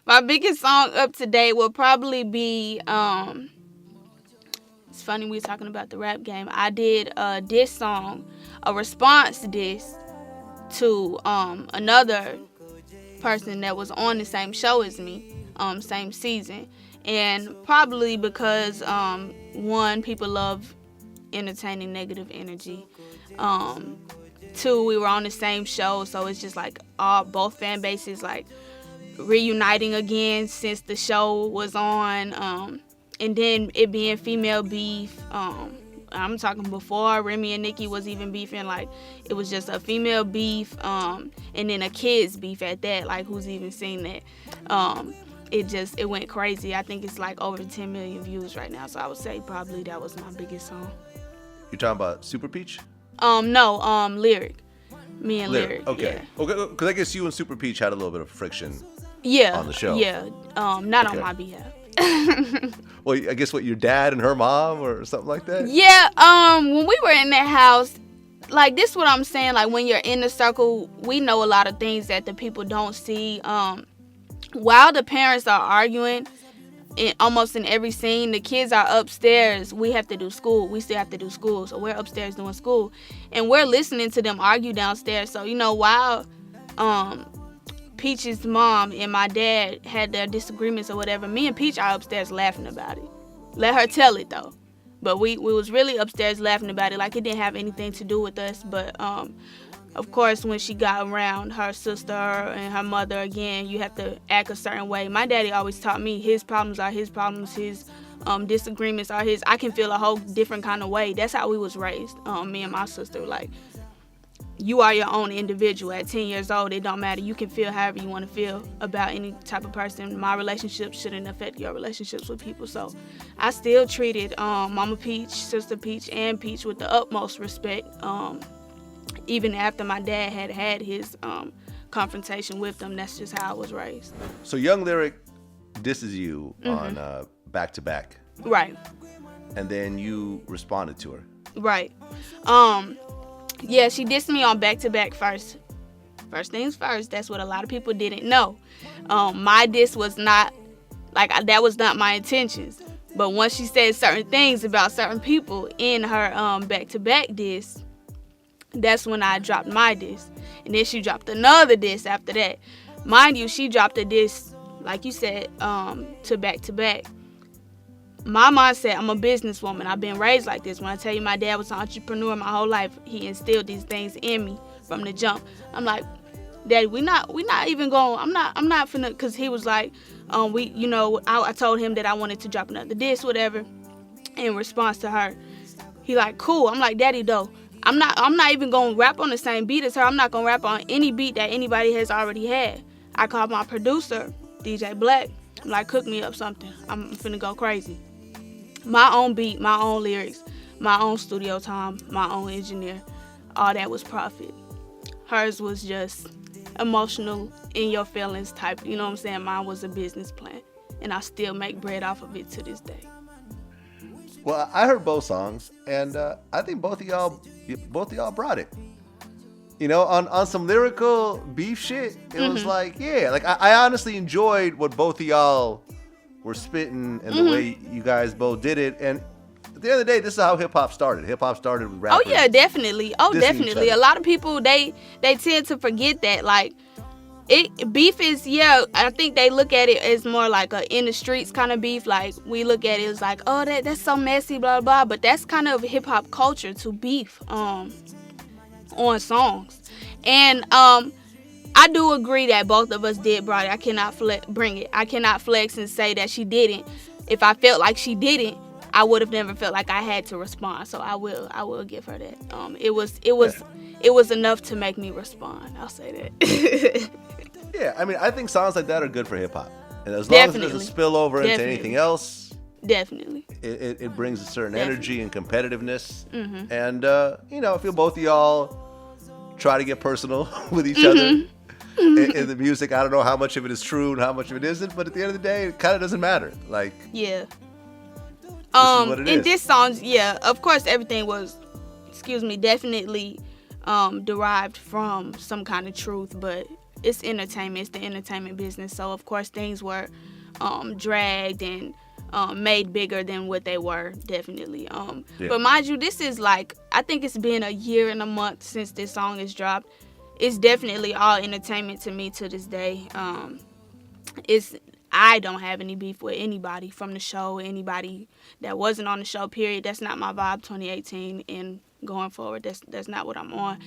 My biggest song up to date will probably be it's funny we were talking about the rap game. I did a diss song, a response diss to another person that was on the same show as me, same season. And probably because one, people love entertaining negative energy. Two, we were on the same show, so it's just like both fan bases like reuniting again since the show was on. And then it being female beef. I'm talking before Remy and Nikki was even beefing. Like, it was just a female beef, and then a kids beef at that. Like, who's even seen that? It went crazy. I think it's like over 10 million views right now. So I would say probably that was my biggest song. You're talking about Super Peach? No, Lyric. Me and Lyric. Okay. Yeah. Okay, because I guess you and Super Peach had a little bit of friction. Yeah. On the show. Yeah. Not on my behalf. Well, I guess what, your dad and her mom or something like that? Yeah. When we were in that house, like, this is what I'm saying. Like, when you're in the circle, we know a lot of things that the people don't see. While the parents are arguing, almost in every scene, the kids are upstairs. We have to do school. We still have to do school. So we're upstairs doing school. And we're listening to them argue downstairs. So, while Peach's mom and my dad had their disagreements or whatever, me and Peach are upstairs laughing about it. Let her tell it, though. But we was really upstairs laughing about it. Like, it didn't have anything to do with us. But, of course, when she got around her sister and her mother again, you have to act a certain way. My daddy always taught me his problems are his problems, his disagreements are his. I can feel a whole different kind of way. That's how we was raised, me and my sister. Like, you are your own individual. At 10 years old, it don't matter. You can feel however you want to feel about any type of person. My relationships shouldn't affect your relationships with people. So I still treated Mama Peach, Sister Peach, and Peach with the utmost respect. Even after my dad had his confrontation with them. That's just how I was raised. So Young Lyric disses you on Back to Back. Right. And then you responded to her. Right. Yeah, she dissed me on Back to Back first. First things first, that's what a lot of people didn't know. My diss was not, that was not my intentions. But once she said certain things about certain people in her Back to Back diss, that's when I dropped my diss. And then she dropped another diss after that. Mind you, she dropped a diss, like you said, to Back to Back. My mindset, I'm a businesswoman. I've been raised like this. When I tell you my dad was an entrepreneur my whole life, he instilled these things in me from the jump. I'm like, Daddy, we not even going, I'm not finna, because he was like, I told him that I wanted to drop another diss, whatever, in response to her. He like, cool. I'm like, Daddy, though, I'm not even going to rap on the same beat as her. I'm not going to rap on any beat that anybody has already had. I called my producer, DJ Black. I'm like, cook me up something. I'm finna go crazy. My own beat, my own lyrics, my own studio time, my own engineer. All that was profit. Hers was just emotional, in your feelings type. You know what I'm saying? Mine was a business plan. And I still make bread off of it to this day. Well, I heard both songs, and I think both of y'all brought it. On some lyrical beef shit, it was like, yeah, like I honestly enjoyed what both of y'all were spitting and the way you guys both did it. And at the end of the day, this is how hip hop started. Hip hop started with rappers. Oh yeah, definitely. Oh, dissing definitely. each other. A lot of people they tend to forget that. Like, beef is, I think they look at it as more like a in the streets kind of beef. Like, we look at it as like, oh, that's so messy, blah blah. But that's kind of hip hop culture to beef on songs. And I do agree that both of us did brought it. I cannot bring it. I cannot flex and say that she didn't. If I felt like she didn't, I would have never felt like I had to respond. So I will give her that. It was enough to make me respond. I'll say that. Yeah, I mean, I think songs like that are good for hip hop, and as long as it doesn't spill over into anything else, definitely, it brings a certain energy and competitiveness. And I feel both of y'all try to get personal with each other in the music. I don't know how much of it is true and how much of it isn't, but at the end of the day, it kind of doesn't matter. Like, yeah. This is what it in is. this song, of course, everything was, definitely derived from some kind of truth, but it's entertainment. It's the entertainment business. So of course things were dragged and made bigger than what they were, definitely. But mind you, this is like, I think it's been a year and a month since this song is dropped. It's definitely all entertainment to me to this day. I don't have any beef with anybody from the show, anybody that wasn't on the show, period. That's not my vibe 2018 and going forward. That's not what I'm on.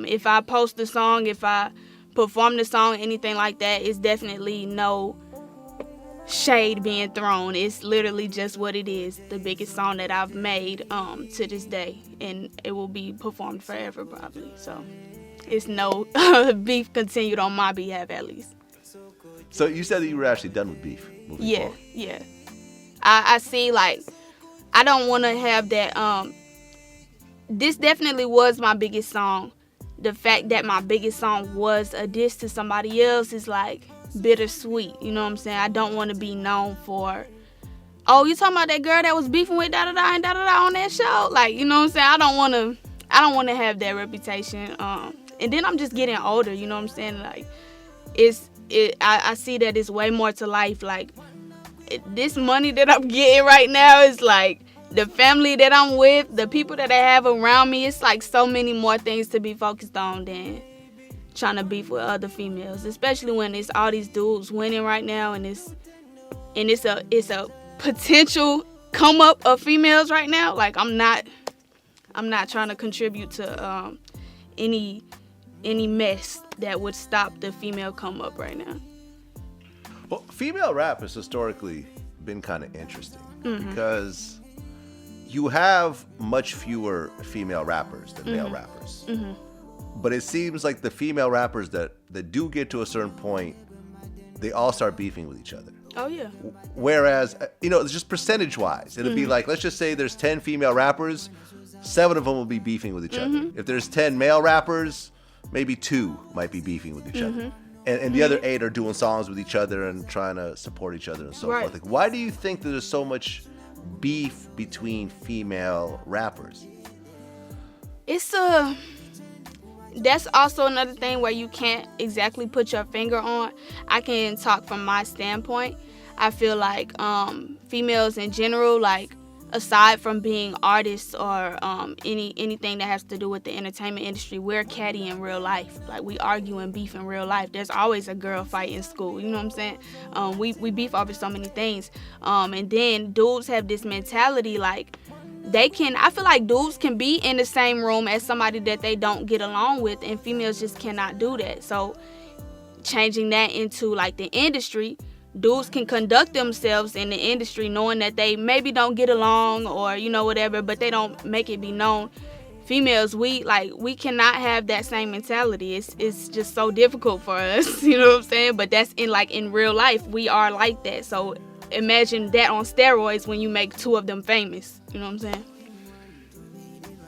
If I post the song, if I perform the song, anything like that, it's definitely no shade being thrown. It's literally just what it is. The biggest song that I've made to this day, and it will be performed forever probably. So it's no beef continued on my behalf, at least. So you said that you were actually done with beef moving forward. Yeah. I see, like, I don't want to have that. This definitely was my biggest song. The fact that my biggest song was a diss to somebody else is like bittersweet. You know what I'm saying? I don't want to be known for, oh, you talking about that girl that was beefing with da da da and da da da on that show? Like, you know what I'm saying? I don't want to have that reputation. And then I'm just getting older. You know what I'm saying? Like, I see that it's way more to life. Like, this money that I'm getting right now is like the family that I'm with, the people that I have around me. It's like so many more things to be focused on than trying to beef with other females, especially when it's all these dudes winning right now, and it's a potential come up of females right now. Like, I'm not trying to contribute to any mess that would stop the female come up right now. Well, female rap has historically been kind of interesting because you have much fewer female rappers than male rappers. But it seems like the female rappers that do get to a certain point, they all start beefing with each other. Oh, yeah. Whereas, just percentage-wise, it'll be like, let's just say there's 10 female rappers, 7 of them will be beefing with each other. If there's 10 male rappers, maybe 2 might be beefing with each other. And the other 8 are doing songs with each other and trying to support each other and so forth. Like, why do you think that there's so much beef between female rappers? That's also another thing where you can't exactly put your finger on. I can talk from my standpoint. I feel like females in general, like, aside from being artists or anything that has to do with the entertainment industry, we're catty in real life. Like, we argue and beef in real life. There's always a girl fight in school. You know what I'm saying? We beef over so many things. And then dudes have this mentality, like, I feel like dudes can be in the same room as somebody that they don't get along with, and females just cannot do that. So changing that into, like, the industry, dudes can conduct themselves in the industry knowing that they maybe don't get along or, whatever, but they don't make it be known. Females, we cannot have that same mentality. It's just so difficult for us, you know what I'm saying? But that's in real life, we are like that. So imagine that on steroids when you make 2 of them famous. You know what I'm saying?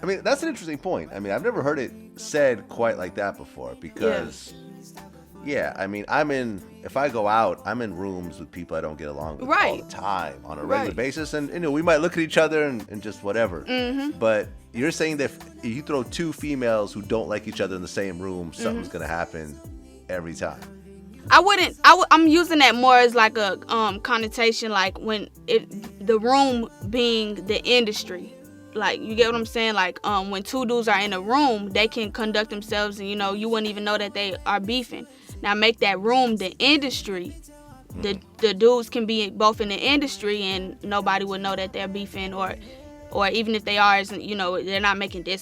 I mean, that's an interesting point. I mean, I've never heard it said quite like that before because, I mean, if I go out, I'm in rooms with people I don't get along with all the time on a regular basis. And, we might look at each other and just whatever. But you're saying that if you throw 2 females who don't like each other in the same room, something's going to happen every time. I'm using that more as like a connotation, like when the room being the industry. Like, you get what I'm saying? Like, when 2 dudes are in a room, they can conduct themselves and, you wouldn't even know that they are beefing. Now make that room the industry. The dudes can be both in the industry and nobody would know that they're beefing, or even if they are, they're not making diss